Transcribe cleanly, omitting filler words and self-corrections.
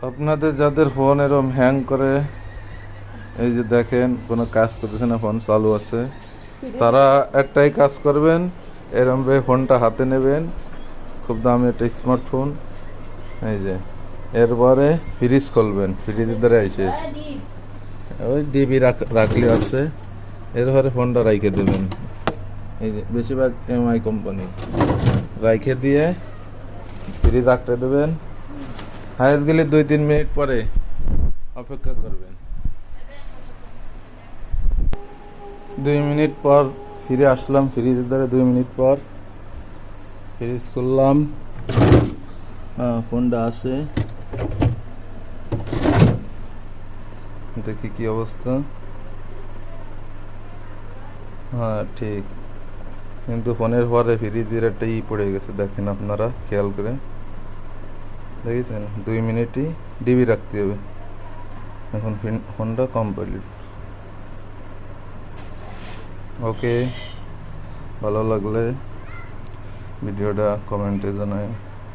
আপনাদের যাদের ফোন এরম হ্যাং করে, এই যে দেখেন কোনো কাজ করতেছে না, ফোন চালু আছে, তারা একটাই কাজ করবেন, এরম ভাবে ফোনটা হাতে নেবেন, খুব দামি একটা স্মার্টফোন, এই যে এরপরে ফ্রিজ খুলবেন, ফ্রিজের দ্বারা এসে ওই ডিবি রাখলে আছে, এরপরে ফোনটা রাইখে দেবেন, এই যে বেশিরভাগ এমআই কোম্পানি রাইখে দিয়ে ফ্রিজ আঁকড়ে দেবেন। হায়াত গেলে 2-3 মিনিট পরে অপেক্ষা করবেন। 2 মিনিট পর ফিরে আসলাম ফ্রিজের দ্বারা, 2 মিনিট পর ফ্রিজ খুললাম, ফোনটা আছে, দেখি কি অবস্থা। হ্যাঁ ঠিক, কিন্তু ফোনের পরে ফ্রিজের একটা পড়ে গেছে, দেখেন আপনারা খেয়াল করে দেখেছেন, 2 মিনিটই ডিবি রাখতে হবে। এখন ফোনটা কমপ্লিট। ওকে, ভালো লাগলে ভিডিওটা কমেন্টে জানায়।